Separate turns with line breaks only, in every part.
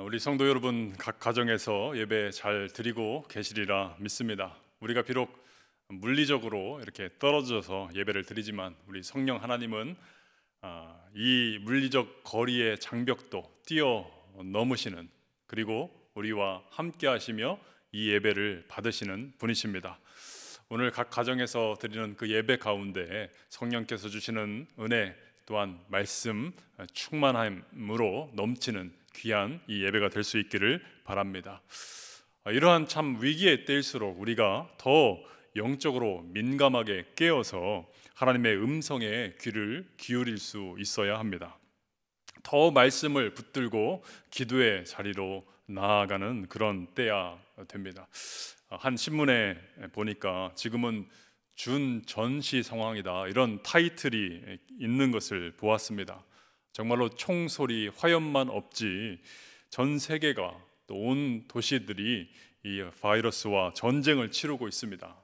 우리 성도 여러분, 각 가정에서 예배 잘 드리고 계시리라 믿습니다. 우리가 비록 물리적으로 이렇게 떨어져서 예배를 드리지만 우리 성령 하나님은 이 물리적 거리의 장벽도 뛰어넘으시는, 그리고 우리와 함께 하시며 이 예배를 받으시는 분이십니다. 오늘 각 가정에서 드리는 그 예배 가운데 성령께서 주시는 은혜 또한 말씀 충만함으로 넘치는 귀한 이 예배가 될 수 있기를 바랍니다. 이러한 참 위기의 때일수록 우리가 더 영적으로 민감하게 깨어서 하나님의 음성에 귀를 기울일 수 있어야 합니다. 더 말씀을 붙들고 기도의 자리로 나아가는 그런 때야 됩니다. 한 신문에 보니까 지금은 준전시 상황이다, 이런 타이틀이 있는 것을 보았습니다. 정말로 총소리, 화염만 없지 전 세계가 또 온 도시들이 이 바이러스와 전쟁을 치르고 있습니다.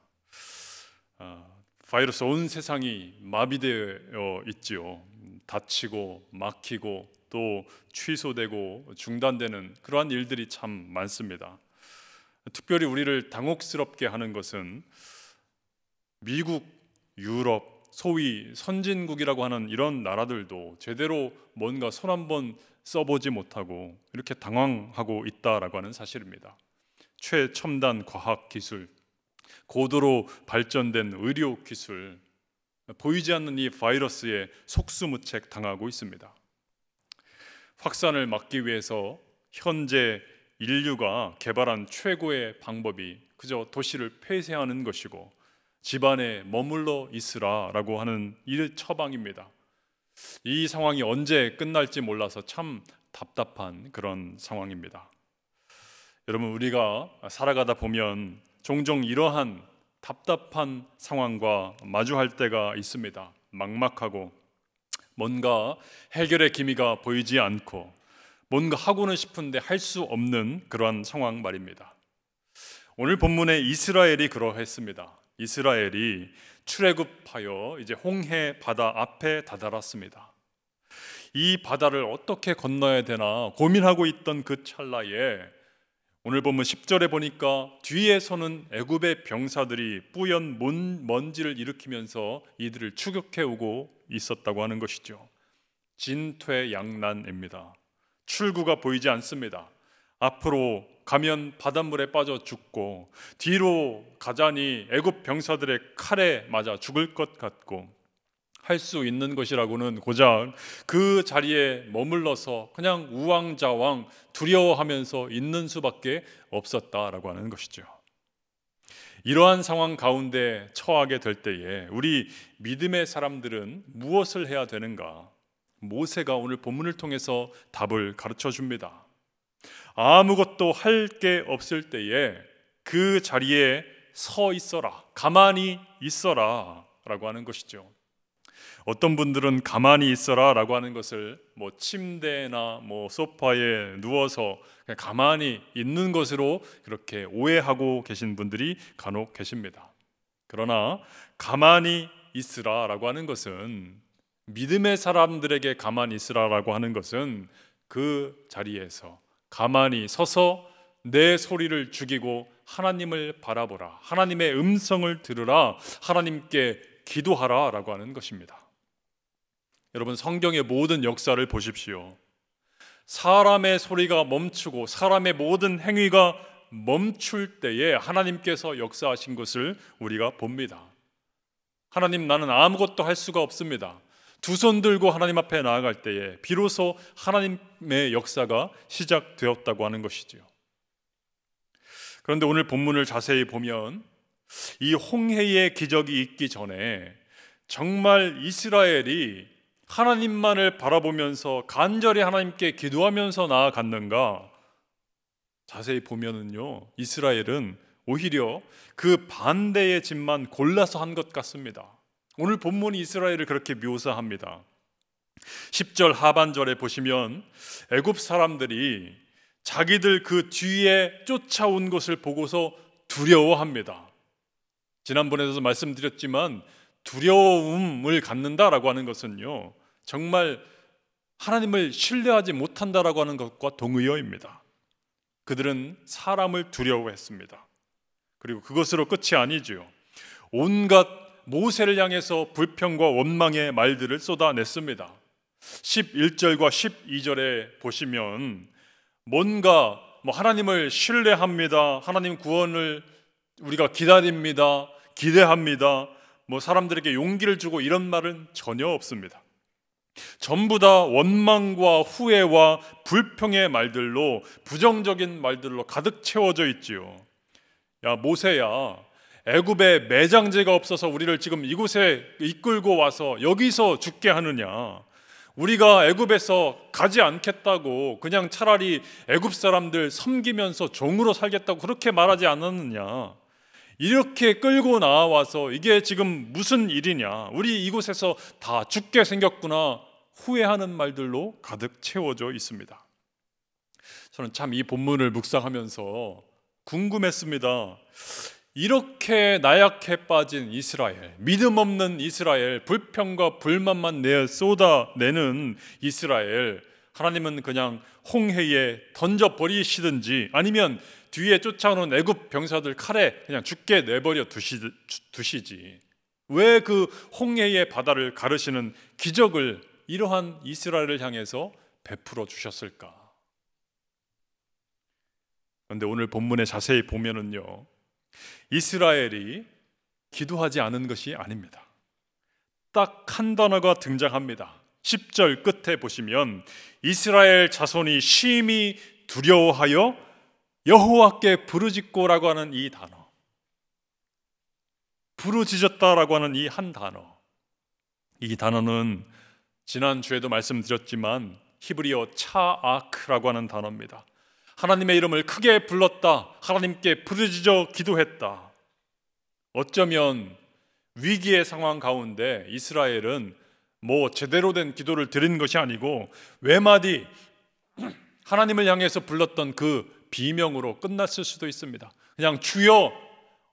바이러스 온 세상이 마비되어 있지요. 닫히고 막히고 또 취소되고 중단되는 그러한 일들이 참 많습니다. 특별히 우리를 당혹스럽게 하는 것은 미국, 유럽, 소위 선진국이라고 하는 이런 나라들도 제대로 뭔가 손 한번 써보지 못하고 이렇게 당황하고 있다라고 하는 사실입니다. 최첨단 과학기술, 고도로 발전된 의료기술, 보이지 않는 이 바이러스에 속수무책 당하고 있습니다. 확산을 막기 위해서 현재 인류가 개발한 최고의 방법이 그저 도시를 폐쇄하는 것이고 집안에 머물러 있으라라고 하는 이 처방입니다. 이 상황이 언제 끝날지 몰라서 참 답답한 그런 상황입니다. 여러분, 우리가 살아가다 보면 종종 이러한 답답한 상황과 마주할 때가 있습니다. 막막하고 뭔가 해결의 기미가 보이지 않고 뭔가 하고는 싶은데 할 수 없는 그러한 상황 말입니다. 오늘 본문에 이스라엘이 그러했습니다. 이스라엘이 출애굽하여 이제 홍해 바다 앞에 다다랐습니다. 이 바다를 어떻게 건너야 되나 고민하고 있던 그 찰나에 오늘 보면 10절에 보니까 뒤에서는 애굽의 병사들이 뿌연 먼지를 일으키면서 이들을 추격해 오고 있었다고 하는 것이죠. 진퇴양난입니다. 출구가 보이지 않습니다. 앞으로 가면 바닷물에 빠져 죽고 뒤로 가자니 애굽 병사들의 칼에 맞아 죽을 것 같고 할 수 있는 것이라고는 고작 그 자리에 머물러서 그냥 우왕좌왕 두려워하면서 있는 수밖에 없었다라고 하는 것이죠. 이러한 상황 가운데 처하게 될 때에 우리 믿음의 사람들은 무엇을 해야 되는가? 모세가 오늘 본문을 통해서 답을 가르쳐 줍니다. 아무것도 할 게 없을 때에 그 자리에 서 있어라, 가만히 있어라 라고 하는 것이죠. 어떤 분들은 가만히 있어라 라고 하는 것을 침대나 소파에 누워서 그냥 가만히 있는 것으로 그렇게 오해하고 계신 분들이 간혹 계십니다. 그러나 가만히 있으라 라고 하는 것은, 믿음의 사람들에게 가만히 있으라 라고 하는 것은 그 자리에서 가만히 서서 내 소리를 죽이고 하나님을 바라보라, 하나님의 음성을 들으라, 하나님께 기도하라 라고 하는 것입니다. 여러분, 성경의 모든 역사를 보십시오. 사람의 소리가 멈추고 사람의 모든 행위가 멈출 때에 하나님께서 역사하신 것을 우리가 봅니다. 하나님, 나는 아무것도 할 수가 없습니다. 두 손 들고 하나님 앞에 나아갈 때에 비로소 하나님의 역사가 시작되었다고 하는 것이지요. 그런데 오늘 본문을 자세히 보면 이 홍해의 기적이 있기 전에 정말 이스라엘이 하나님만을 바라보면서 간절히 하나님께 기도하면서 나아갔는가? 자세히 보면은요, 이스라엘은 오히려 그 반대의 집만 골라서 한 것 같습니다. 오늘 본문이 이스라엘을 그렇게 묘사합니다. 10절 하반절에 보시면 애굽 사람들이 자기들 그 뒤에 쫓아온 것을 보고서 두려워합니다. 지난번에도 말씀드렸지만 두려움을 갖는다라고 하는 것은요, 정말 하나님을 신뢰하지 못한다라고 하는 것과 동의어입니다. 그들은 사람을 두려워했습니다. 그리고 그것으로 끝이 아니지요. 온갖 모세를 향해서 불평과 원망의 말들을 쏟아냈습니다. 11절과 12절에 보시면 뭔가 하나님을 신뢰합니다. 하나님 구원을 우리가 기다립니다. 기대합니다. 사람들에게 용기를 주고 이런 말은 전혀 없습니다. 전부 다 원망과 후회와 불평의 말들로, 부정적인 말들로 가득 채워져 있지요. 야 모세야, 애굽에 매장제가 없어서 우리를 지금 이곳에 이끌고 와서 여기서 죽게 하느냐? 우리가 애굽에서 가지 않겠다고 그냥 차라리 애굽 사람들 섬기면서 종으로 살겠다고 그렇게 말하지 않았느냐? 이렇게 끌고 나와서 이게 지금 무슨 일이냐? 우리 이곳에서 다 죽게 생겼구나. 후회하는 말들로 가득 채워져 있습니다. 저는 참 이 본문을 묵상하면서 궁금했습니다. 이렇게 나약해 빠진 이스라엘, 믿음 없는 이스라엘, 불평과 불만만 쏟아내는 이스라엘, 하나님은 그냥 홍해에 던져버리시든지 아니면 뒤에 쫓아오는 애굽 병사들 칼에 그냥 죽게 내버려 두시지, 왜 그 홍해의 바다를 가르시는 기적을 이러한 이스라엘을 향해서 베풀어 주셨을까? 그런데 오늘 본문에 자세히 보면은요, 이스라엘이 기도하지 않은 것이 아닙니다. 딱 한 단어가 등장합니다. 10절 끝에 보시면 이스라엘 자손이 심히 두려워하여 여호와께 부르짖고라고 하는 이 단어, 부르짖었다라고 하는 이 한 단어, 이 단어는 지난주에도 말씀드렸지만 히브리어 차아크라고 하는 단어입니다. 하나님의 이름을 크게 불렀다, 하나님께 부르짖어 기도했다. 어쩌면 위기의 상황 가운데 이스라엘은 제대로 된 기도를 드린 것이 아니고 외마디 하나님을 향해서 불렀던 그 비명으로 끝났을 수도 있습니다. 그냥 주여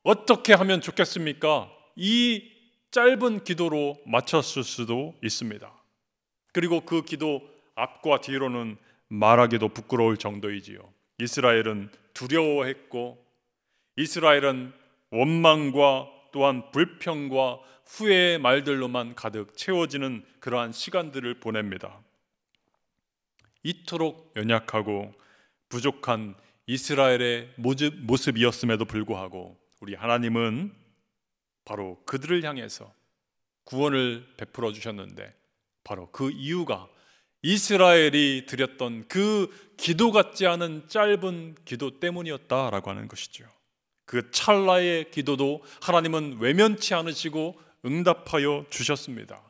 어떻게 하면 좋겠습니까? 이 짧은 기도로 마쳤을 수도 있습니다. 그리고 그 기도 앞과 뒤로는 말하기도 부끄러울 정도이지요. 이스라엘은 두려워했고, 이스라엘은 원망과 또한 불평과 후회의 말들로만 가득 채워지는 그러한 시간들을 보냅니다. 이토록 연약하고 부족한 이스라엘의 모습이었음에도 불구하고 우리 하나님은 바로 그들을 향해서 구원을 베풀어 주셨는데, 바로 그 이유가 이스라엘이 드렸던 그 기도 같지 않은 짧은 기도 때문이었다라고 하는 것이죠. 그 찰나의 기도도 하나님은 외면치 않으시고 응답하여 주셨습니다.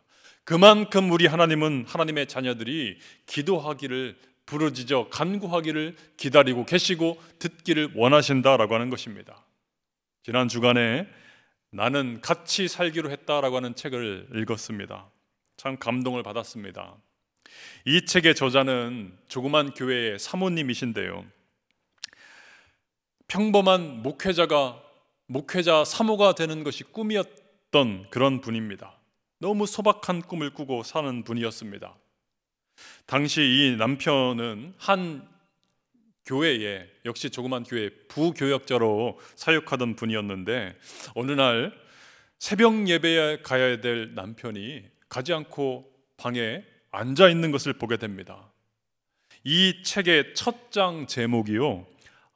그만큼 우리 하나님은 하나님의 자녀들이 기도하기를, 부르짖어 간구하기를 기다리고 계시고 듣기를 원하신다라고 하는 것입니다. 지난 주간에 나는 같이 살기로 했다라고 하는 책을 읽었습니다. 참 감동을 받았습니다. 이 책의 저자는 조그만 교회의 사모님이신데요, 평범한 목회자 사모가 되는 것이 꿈이었던 그런 분입니다. 너무 소박한 꿈을 꾸고 사는 분이었습니다. 당시 이 남편은 한 교회에, 역시 조그만 교회 부교역자로 사역하던 분이었는데, 어느 날 새벽 예배에 가야 될 남편이 가지 않고 방에 앉아 있는 것을 보게 됩니다. 이 책의 첫 장 제목이요,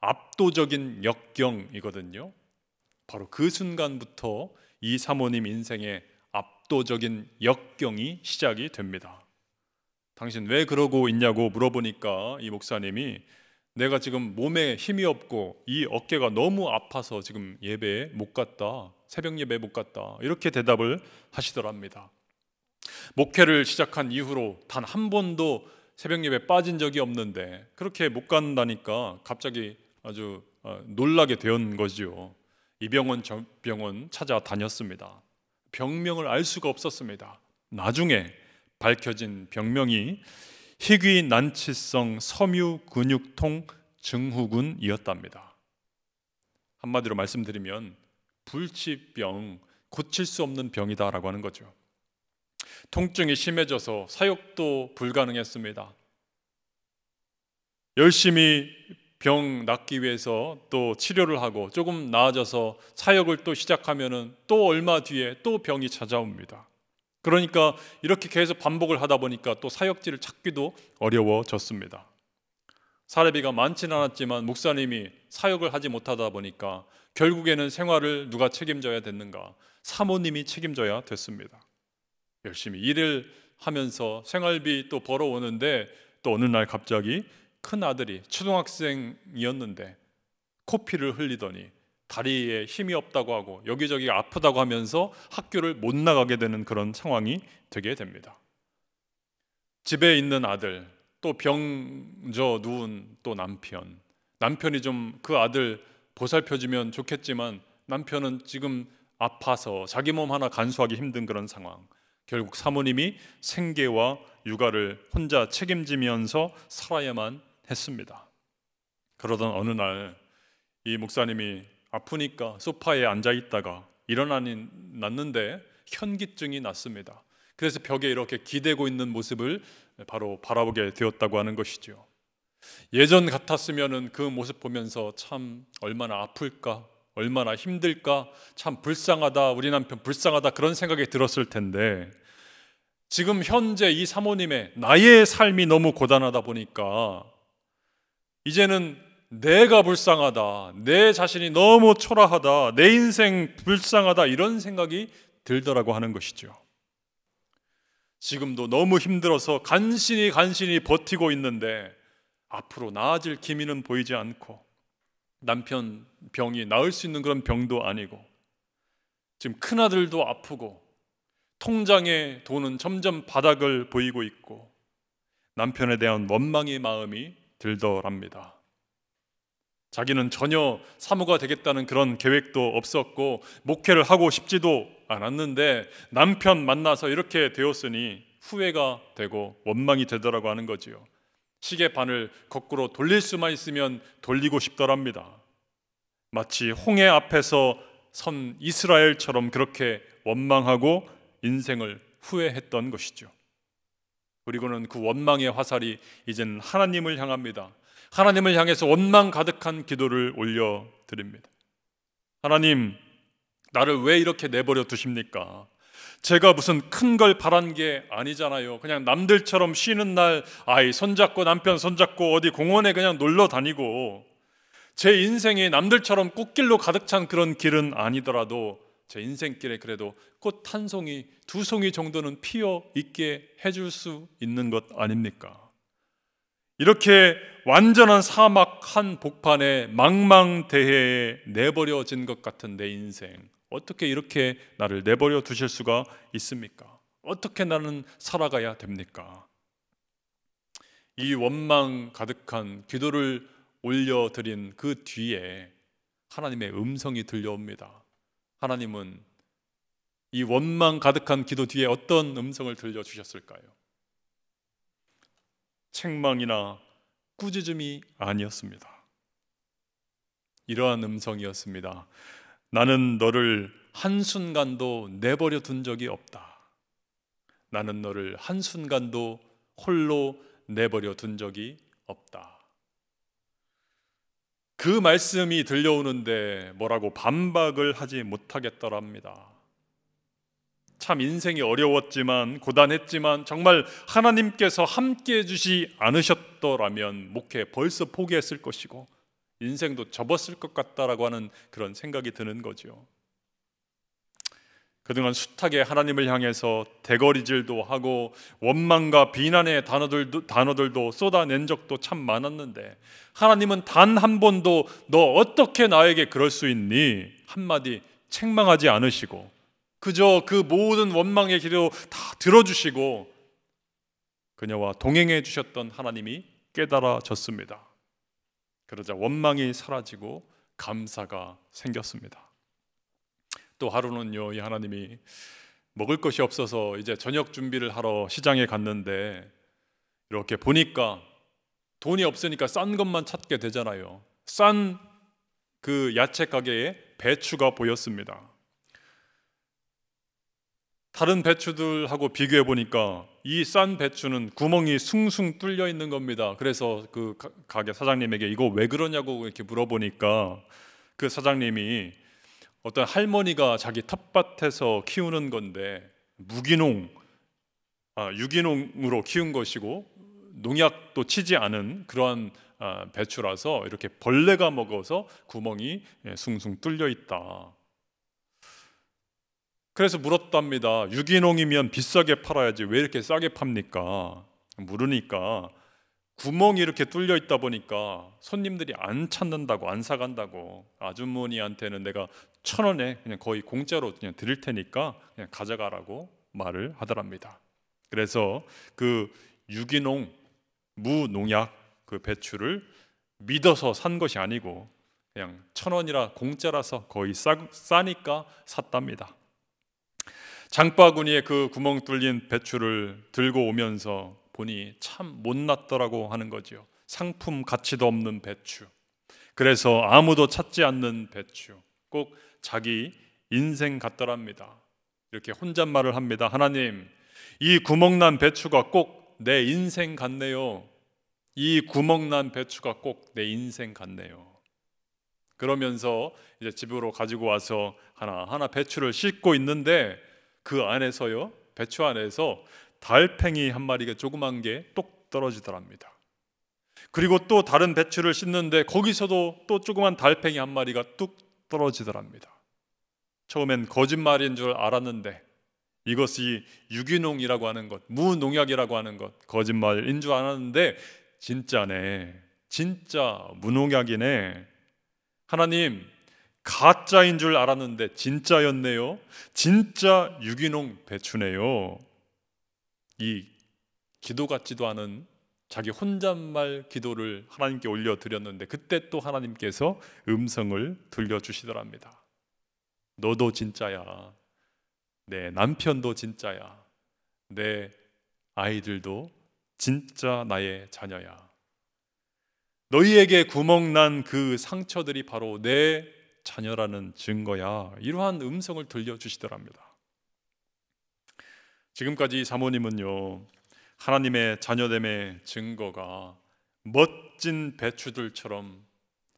압도적인 역경이거든요. 바로 그 순간부터 이 사모님 인생의 압도적인 역경이 시작이 됩니다. 당신 왜 그러고 있냐고 물어보니까 이 목사님이 내가 지금 몸에 힘이 없고 이 어깨가 너무 아파서 지금 예배에 못 갔다, 새벽 예배에 못 갔다, 이렇게 대답을 하시더랍니다. 목회를 시작한 이후로 단 한 번도 새벽 예배 빠진 적이 없는데 그렇게 못 간다니까 갑자기 아주 놀라게 된 거지요. 이 병원 저 병원 찾아다녔습니다. 병명을 알 수가 없었습니다. 나중에 밝혀진 병명이 희귀 난치성 섬유 근육통 증후군이었답니다. 한마디로 말씀드리면 불치병, 고칠 수 없는 병이다라고 하는 거죠. 통증이 심해져서 사역도 불가능했습니다. 열심히 병 낫기 위해서 또 치료를 하고 조금 나아져서 사역을 또 시작하면은 또 얼마 뒤에 또 병이 찾아옵니다. 그러니까 이렇게 계속 반복을 하다 보니까 또 사역지를 찾기도 어려워졌습니다. 사례비가 많지는 않았지만 목사님이 사역을 하지 못하다 보니까 결국에는 생활을 누가 책임져야 됐는가? 사모님이 책임져야 됐습니다. 열심히 일을 하면서 생활비 또 벌어오는데 또 어느 날 갑자기 큰 아들이 초등학생이었는데 코피를 흘리더니 다리에 힘이 없다고 하고 여기저기 아프다고 하면서 학교를 못 나가게 되는 그런 상황이 되게 됩니다. 집에 있는 아들, 또 병져 누운 또 남편이 좀 그 아들 보살펴주면 좋겠지만 남편은 지금 아파서 자기 몸 하나 간수하기 힘든 그런 상황. 결국 사모님이 생계와 육아를 혼자 책임지면서 살아야만 했습니다. 그러던 어느 날 이 목사님이 아프니까 소파에 앉아 있다가 일어났는데 현기증이 났습니다. 그래서 벽에 이렇게 기대고 있는 모습을 바로 바라보게 되었다고 하는 것이죠. 예전 같았으면은 그 모습 보면서 참 얼마나 아플까, 얼마나 힘들까, 참 불쌍하다, 우리 남편 불쌍하다 그런 생각이 들었을 텐데 지금 현재 이 사모님의 나의 삶이 너무 고단하다 보니까 이제는 내가 불쌍하다, 내 자신이 너무 초라하다, 내 인생 불쌍하다 이런 생각이 들더라고 하는 것이죠. 지금도 너무 힘들어서 간신히 버티고 있는데 앞으로 나아질 기미는 보이지 않고 남편 병이 나을 수 있는 그런 병도 아니고 지금 큰아들도 아프고 통장의 돈은 점점 바닥을 보이고 있고 남편에 대한 원망의 마음이 들더랍니다. 자기는 전혀 사모가 되겠다는 그런 계획도 없었고 목회를 하고 싶지도 않았는데 남편 만나서 이렇게 되었으니 후회가 되고 원망이 되더라고 하는 거지요. 시계반을 거꾸로 돌릴 수만 있으면 돌리고 싶더랍니다. 마치 홍해 앞에서 선 이스라엘처럼 그렇게 원망하고 인생을 후회했던 것이죠. 그리고는 그 원망의 화살이 이제는 하나님을 향합니다. 하나님을 향해서 원망 가득한 기도를 올려드립니다. 하나님, 나를 왜 이렇게 내버려 두십니까? 제가 무슨 큰 걸 바란 게 아니잖아요. 그냥 남들처럼 쉬는 날 아이 손잡고 남편 손잡고 어디 공원에 그냥 놀러 다니고 제 인생이 남들처럼 꽃길로 가득 찬 그런 길은 아니더라도 제 인생길에 그래도 꽃 한 송이, 두 송이 정도는 피어 있게 해줄 수 있는 것 아닙니까? 이렇게 완전한 사막 한 복판에 망망대해에 내버려진 것 같은 내 인생, 어떻게 이렇게 나를 내버려 두실 수가 있습니까? 어떻게 나는 살아가야 됩니까? 이 원망 가득한 기도를 올려드린 그 뒤에 하나님의 음성이 들려옵니다. 하나님은 이 원망 가득한 기도 뒤에 어떤 음성을 들려주셨을까요? 책망이나 꾸짖음이 아니었습니다. 이러한 음성이었습니다. 나는 너를 한순간도 내버려 둔 적이 없다. 나는 너를 한순간도 홀로 내버려 둔 적이 없다. 그 말씀이 들려오는데 뭐라고 반박을 하지 못하겠더랍니다. 참 인생이 어려웠지만 고단했지만 정말 하나님께서 함께 해주지 않으셨더라면 목회 벌써 포기했을 것이고 인생도 접었을 것 같다라고 하는 그런 생각이 드는 거죠. 그동안 숱하게 하나님을 향해서 대거리질도 하고 원망과 비난의 단어들도 쏟아낸 적도 참 많았는데 하나님은 단 한 번도 너 어떻게 나에게 그럴 수 있니? 한마디 책망하지 않으시고 그저 그 모든 원망의 기도 다 들어주시고 그녀와 동행해 주셨던 하나님이 깨달아졌습니다. 그러자 원망이 사라지고 감사가 생겼습니다. 또 하루는요, 이 하나님이 먹을 것이 없어서 이제 저녁 준비를 하러 시장에 갔는데 이렇게 보니까 돈이 없으니까 싼 것만 찾게 되잖아요. 싼 그 야채 가게에 배추가 보였습니다. 다른 배추들하고 비교해 보니까 이 싼 배추는 구멍이 숭숭 뚫려 있는 겁니다. 그래서 그 가게 사장님에게 이거 왜 그러냐고 이렇게 물어보니까 그 사장님이 어떤 할머니가 자기 텃밭에서 키우는 건데 유기농으로 키운 것이고 농약도 치지 않은 그러한 배추라서 이렇게 벌레가 먹어서 구멍이 숭숭 뚫려 있다. 그래서 물었답니다. 유기농이면 비싸게 팔아야지 왜 이렇게 싸게 팝니까? 물으니까 구멍이 이렇게 뚫려 있다 보니까 손님들이 안 찾는다고, 안 사간다고. 아주머니한테는 내가 1,000원에 그냥 거의 공짜로 그냥 드릴 테니까 그냥 가져가라고 말을 하더랍니다. 그래서 그 유기농 무농약 그 배추를 믿어서 산 것이 아니고 그냥 1,000원이라 공짜라서 거의 싸니까 샀답니다. 장바구니에 그 구멍 뚫린 배추를 들고 오면서 보니 참 못났더라고 하는 거죠. 상품 가치도 없는 배추. 그래서 아무도 찾지 않는 배추. 꼭 자기 인생 같더랍니다. 이렇게 혼잣말을 합니다. 하나님, 이 구멍난 배추가 꼭 내 인생 같네요. 이 구멍난 배추가 꼭 내 인생 같네요. 그러면서 이제 집으로 가지고 와서 하나하나 배추를 씻고 있는데 그 안에서요, 배추 안에서 달팽이 한 마리가 조그만 게 똑 떨어지더랍니다. 그리고 또 다른 배추를 씻는데 거기서도 또 조그만 달팽이 한 마리가 뚝 떨어지더랍니다. 처음엔 거짓말인 줄 알았는데 이것이 유기농이라고 하는 것, 무농약이라고 하는 것, 거짓말인 줄 알았는데 진짜네, 진짜 무농약이네. 하나님, 가짜인 줄 알았는데 진짜였네요. 진짜 유기농 배추네요. 이 기도 같지도 않은 자기 혼잣말 기도를 하나님께 올려드렸는데 그때 또 하나님께서 음성을 들려주시더랍니다. 너도 진짜야. 내 남편도 진짜야. 내 아이들도 진짜 나의 자녀야. 너희에게 구멍난 그 상처들이 바로 내 자녀라는 증거야. 이러한 음성을 들려주시더랍니다. 지금까지 사모님은요, 하나님의 자녀됨의 증거가 멋진 배추들처럼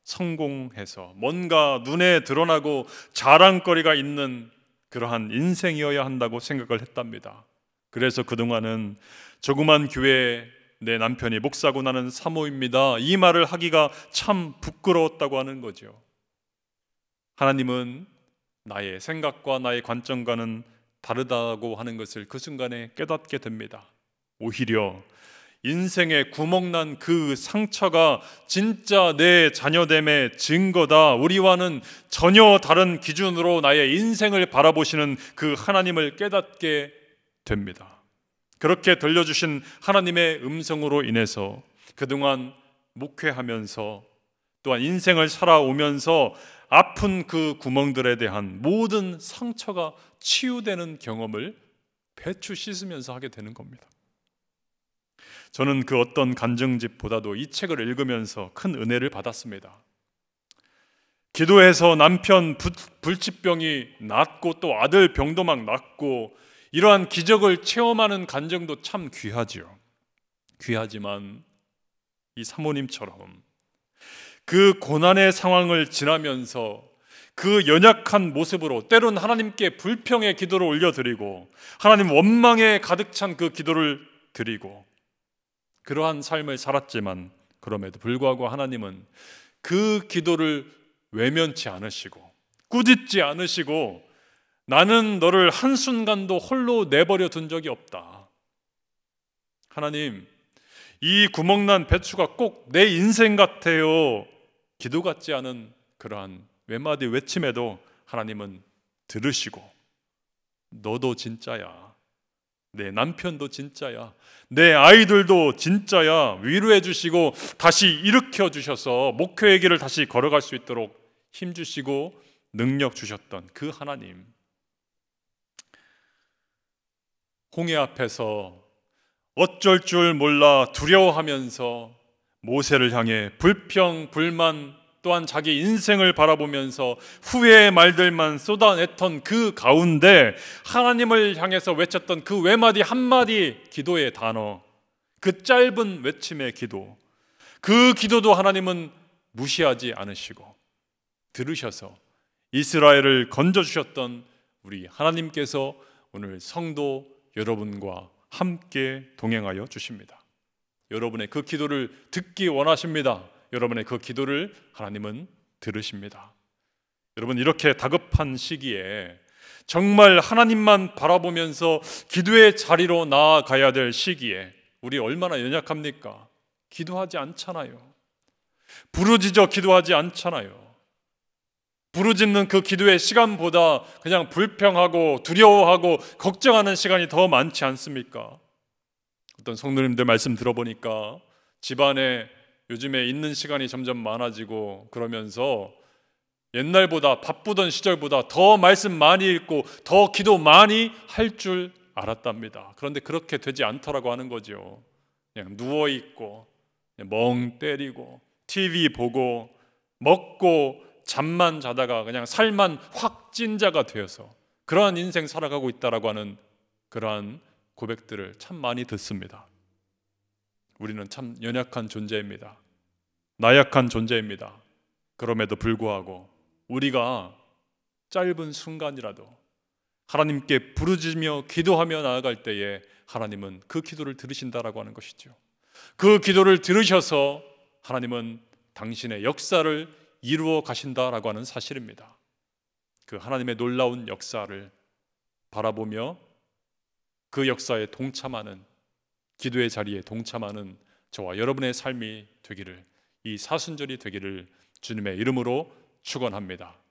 성공해서 뭔가 눈에 드러나고 자랑거리가 있는 그러한 인생이어야 한다고 생각을 했답니다. 그래서 그동안은 조그만 교회에 내 남편이 목사고 나는 사모입니다, 이 말을 하기가 참 부끄러웠다고 하는 거죠. 하나님은 나의 생각과 나의 관점과는 다르다고 하는 것을 그 순간에 깨닫게 됩니다. 오히려 인생에 구멍난 그 상처가 진짜 내 자녀됨의 증거다. 우리와는 전혀 다른 기준으로 나의 인생을 바라보시는 그 하나님을 깨닫게 됩니다. 그렇게 들려주신 하나님의 음성으로 인해서 그동안 목회하면서 또한 인생을 살아오면서 아픈 그 구멍들에 대한 모든 상처가 치유되는 경험을 배추 씻으면서 하게 되는 겁니다. 저는 그 어떤 간증집보다도 이 책을 읽으면서 큰 은혜를 받았습니다. 기도해서 남편 불치병이 낫고 또 아들 병도 막 낫고 이러한 기적을 체험하는 간증도 참 귀하지요. 귀하지만 이 사모님처럼 그 고난의 상황을 지나면서 그 연약한 모습으로 때론 하나님께 불평의 기도를 올려드리고 하나님 원망에 가득 찬 그 기도를 드리고 그러한 삶을 살았지만 그럼에도 불구하고 하나님은 그 기도를 외면치 않으시고 꾸짖지 않으시고 나는 너를 한순간도 홀로 내버려 둔 적이 없다. 하나님, 이 구멍난 배추가 꼭 내 인생 같아요. 기도 같지 않은 그러한 외마디 외침에도 하나님은 들으시고 너도 진짜야. 내 남편도 진짜야. 내 아이들도 진짜야. 위로해 주시고 다시 일으켜 주셔서 목회의 길을 다시 걸어갈 수 있도록 힘 주시고 능력 주셨던 그 하나님. 홍해 앞에서 어쩔 줄 몰라 두려워하면서 모세를 향해 불평, 불만 또한 자기 인생을 바라보면서 후회의 말들만 쏟아냈던 그 가운데 하나님을 향해서 외쳤던 그 외마디 한마디 기도의 단어, 그 짧은 외침의 기도, 그 기도도 하나님은 무시하지 않으시고 들으셔서 이스라엘을 건져주셨던 우리 하나님께서 오늘 성도 여러분과 함께 동행하여 주십니다. 여러분의 그 기도를 듣기 원하십니다. 여러분의 그 기도를 하나님은 들으십니다. 여러분, 이렇게 다급한 시기에 정말 하나님만 바라보면서 기도의 자리로 나아가야 될 시기에 우리 얼마나 연약합니까? 기도하지 않잖아요. 부르짖어 기도하지 않잖아요. 부르짖는 그 기도의 시간보다 그냥 불평하고 두려워하고 걱정하는 시간이 더 많지 않습니까? 어떤 성도님들 말씀 들어보니까 집안에 요즘에 있는 시간이 점점 많아지고 그러면서 옛날보다 바쁘던 시절보다 더 말씀 많이 읽고 더 기도 많이 할 줄 알았답니다. 그런데 그렇게 되지 않더라고 하는 거죠. 그냥 누워있고 멍 때리고 TV 보고 먹고 잠만 자다가 그냥 살만 확진자가 되어서 그러한 인생 살아가고 있다라고 하는 그러한 고백들을 참 많이 듣습니다. 우리는 참 연약한 존재입니다. 나약한 존재입니다. 그럼에도 불구하고 우리가 짧은 순간이라도 하나님께 부르짖으며 기도하며 나아갈 때에 하나님은 그 기도를 들으신다라고 하는 것이죠. 그 기도를 들으셔서 하나님은 당신의 역사를 이루어 가신다라고 하는 사실입니다. 그 하나님의 놀라운 역사를 바라보며 그 역사에 동참하는, 기도의 자리에 동참하는 저와 여러분의 삶이 되기를, 이 사순절이 되기를 주님의 이름으로 축원합니다.